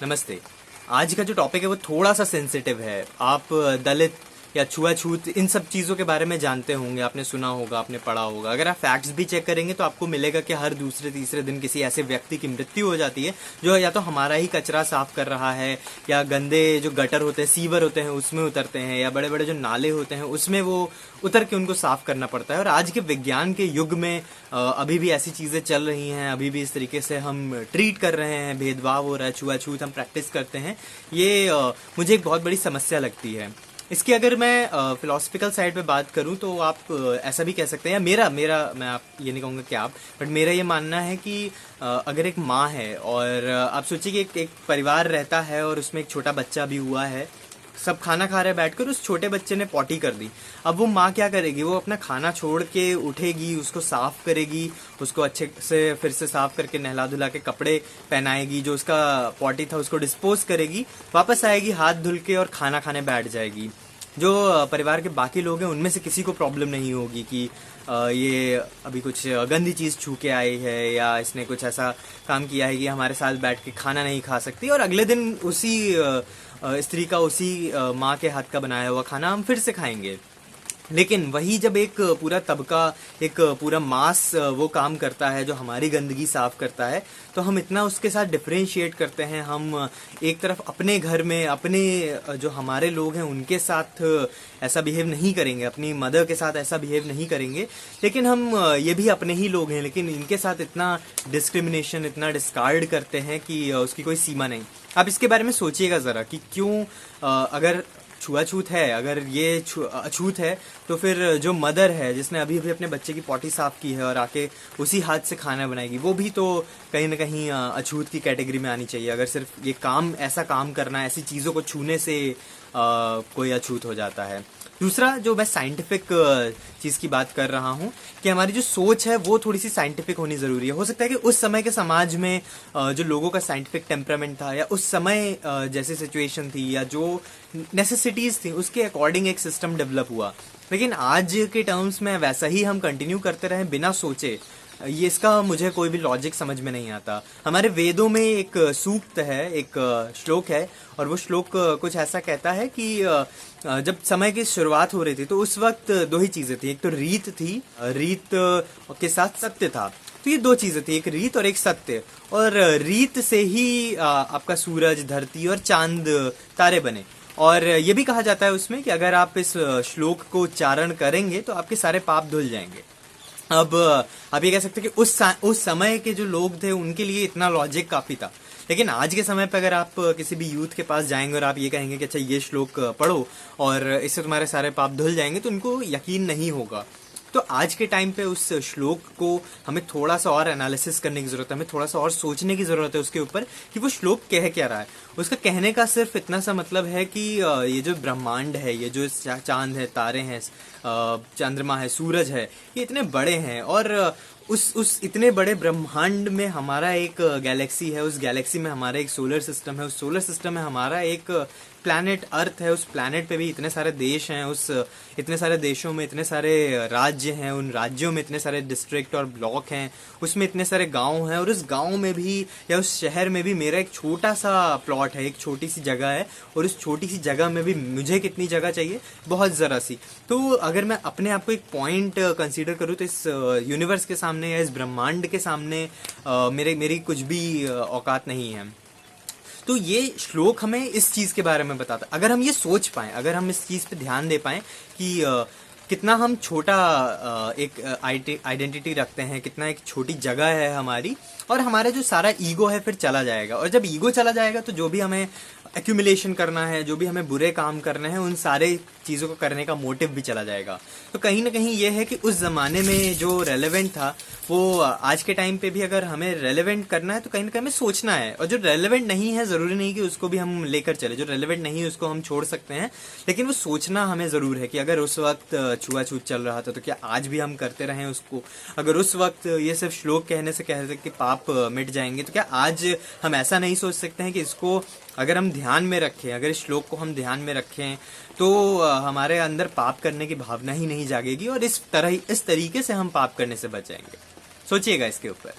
नमस्ते। आज का जो टॉपिक है वो थोड़ा सा सेंसिटिव है। आप दलित या छुआछूत इन सब चीज़ों के बारे में जानते होंगे, आपने सुना होगा, आपने पढ़ा होगा। अगर आप फैक्ट्स भी चेक करेंगे तो आपको मिलेगा कि हर दूसरे तीसरे दिन किसी ऐसे व्यक्ति की मृत्यु हो जाती है जो या तो हमारा ही कचरा साफ कर रहा है, या गंदे जो गटर होते हैं, सीवर होते हैं, उसमें उतरते हैं, या बड़े बड़े जो नाले होते हैं उसमें वो उतर के उनको साफ करना पड़ता है। और आज के विज्ञान के युग में अभी भी ऐसी चीज़ें चल रही हैं, अभी भी इस तरीके से हम ट्रीट कर रहे हैं, भेदभाव हो रहा है, छुआछूत हम प्रैक्टिस करते हैं। ये मुझे एक बहुत बड़ी समस्या लगती है। इसकी अगर मैं फिलोसफिकल साइड पे बात करूं तो आप ऐसा भी कह सकते हैं, या मेरा मेरा मैं आप ये नहीं कहूँगा कि आप, बट मेरा ये मानना है कि अगर एक माँ है और आप सोचिए कि एक परिवार रहता है और उसमें एक छोटा बच्चा भी हुआ है, सब खाना खा रहे बैठकर, उस छोटे बच्चे ने पॉटी कर दी। अब वो माँ क्या करेगी? वो अपना खाना छोड़ के उठेगी, उसको साफ करेगी, उसको अच्छे से फिर से साफ करके नहला धुला के कपड़े पहनाएगी, जो उसका पॉटी था उसको डिस्पोज करेगी, वापस आएगी हाथ धुल के और खाना खाने बैठ जाएगी। जो परिवार के बाकी लोग हैं उनमें से किसी को प्रॉब्लम नहीं होगी कि ये अभी कुछ गंदी चीज़ छू के आई है, या इसने कुछ ऐसा काम किया है कि हमारे साथ बैठ के खाना नहीं खा सकती। और अगले दिन उसी स्त्री का, उसी माँ के हाथ का बनाया हुआ खाना हम फिर से खाएंगे। लेकिन वही जब एक पूरा तबका, एक पूरा मास वो काम करता है जो हमारी गंदगी साफ करता है, तो हम इतना उसके साथ डिफरेंशिएट करते हैं। हम एक तरफ अपने घर में अपने जो हमारे लोग हैं उनके साथ ऐसा बिहेव नहीं करेंगे, अपनी मदर के साथ ऐसा बिहेव नहीं करेंगे, लेकिन हम ये भी अपने ही लोग हैं, लेकिन इनके साथ इतना डिस्क्रिमिनेशन, इतना डिस्कार्ड करते हैं कि उसकी कोई सीमा नहीं। आप इसके बारे में सोचिएगा ज़रा कि क्यों अगर छुआछूत है, अगर ये अछूत है, तो फिर जो मदर है जिसने अभी अभी अपने बच्चे की पॉटी साफ की है और आके उसी हाथ से खाना बनाएगी, वो भी तो कहीं ना कहीं अछूत की कैटेगरी में आनी चाहिए। अगर सिर्फ ये काम, ऐसा काम करना, ऐसी चीज़ों को छूने से कोई अछूत हो जाता है। दूसरा, जो मैं साइंटिफिक चीज़ की बात कर रहा हूँ कि हमारी जो सोच है वो थोड़ी सी साइंटिफिक होनी ज़रूरी है। हो सकता है कि उस समय के समाज में जो लोगों का साइंटिफिक टेम्परामेंट था, या उस समय जैसी सिचुएशन थी, या जो नेसेसिटीज़ थी, उसके अकॉर्डिंग एक सिस्टम डेवलप हुआ। लेकिन आज के टर्म्स में वैसा ही हम कंटिन्यू करते रहे बिना सोचे, ये इसका मुझे कोई भी लॉजिक समझ में नहीं आता। हमारे वेदों में एक सूक्त है, एक श्लोक है, और वो श्लोक कुछ ऐसा कहता है कि जब समय की शुरुआत हो रही थी तो उस वक्त दो ही चीज़ें थी। एक तो रीत थी, रीत के साथ सत्य था। तो ये दो चीज़ें थी, एक रीत और एक सत्य। और रीत से ही आपका सूरज, धरती और चांद, तारे बने। और ये भी कहा जाता है उसमें कि अगर आप इस श्लोक को उच्चारण करेंगे तो आपके सारे पाप धुल जाएंगे। अब आप ये कह सकते हैं कि उस समय के जो लोग थे उनके लिए इतना लॉजिक काफ़ी था। लेकिन आज के समय पे अगर आप किसी भी यूथ के पास जाएंगे और आप ये कहेंगे कि अच्छा ये श्लोक पढ़ो और इससे तुम्हारे सारे पाप धुल जाएंगे, तो उनको यकीन नहीं होगा। तो आज के टाइम पे उस श्लोक को हमें थोड़ा सा और एनालिसिस करने की ज़रूरत है, हमें थोड़ा सा और सोचने की ज़रूरत है उसके ऊपर कि वो श्लोक कह क्या रहा है। उसका कहने का सिर्फ इतना सा मतलब है कि ये जो ब्रह्मांड है, ये जो चांद है, तारे हैं, चंद्रमा है, सूरज है, ये इतने बड़े हैं, और उस इतने बड़े ब्रह्मांड में हमारा एक गैलेक्सी है, उस गैलेक्सी में हमारा एक सोलर सिस्टम है, उस सोलर सिस्टम में हमारा एक प्लैनेट अर्थ है, उस प्लैनेट पे भी इतने सारे देश हैं, उस इतने सारे देशों में इतने सारे राज्य हैं, उन राज्यों में इतने सारे डिस्ट्रिक्ट और ब्लॉक हैं, उसमें इतने सारे गांव हैं, और उस गांव में भी या उस शहर में भी मेरा एक छोटा सा प्लॉट है, एक छोटी सी जगह है, और उस छोटी सी जगह में भी मुझे कितनी जगह चाहिए? बहुत ज़रा सी। तो अगर मैं अपने आप को एक पॉइंट कंसीडर करूँ तो इस यूनिवर्स के सामने या इस ब्रह्मांड के सामने मेरी कुछ भी औकात नहीं है। तो ये श्लोक हमें इस चीज़ के बारे में बताता है। अगर हम ये सोच पाएँ, अगर हम इस चीज़ पे ध्यान दे पाएँ कि कितना हम छोटा एक आइडेंटिटी रखते हैं, कितना एक छोटी जगह है हमारी, और हमारा जो सारा ईगो है फिर चला जाएगा। और जब ईगो चला जाएगा तो जो भी हमें एक्यूमुलेशन करना है, जो भी हमें बुरे काम करने हैं, उन सारे चीज़ों को करने का मोटिव भी चला जाएगा। तो कहीं ना कहीं ये है कि उस ज़माने में जो रेलेवेंट था वो आज के टाइम पे भी अगर हमें रेलेवेंट करना है तो कहीं ना कहीं हमें सोचना है। और जो रेलेवेंट नहीं है, ज़रूरी नहीं कि उसको भी हम लेकर चले, जो रेलेवेंट नहीं है उसको हम छोड़ सकते हैं, लेकिन वो सोचना हमें ज़रूर है कि अगर उस वक्त छुआछूत चल रहा था तो क्या आज भी हम करते रहें उसको? अगर उस वक्त ये सिर्फ श्लोक कहने से कह सकते कि पाप मिट जाएंगे, तो क्या आज हम ऐसा नहीं सोच सकते हैं कि इसको अगर हम ध्यान में रखें, अगर इस श्लोक को हम ध्यान में रखें तो हमारे अंदर पाप करने की भावना ही नहीं जागेगी, और इस तरीके से हम पाप करने से बच जाएंगे। सोचिएगा इसके ऊपर।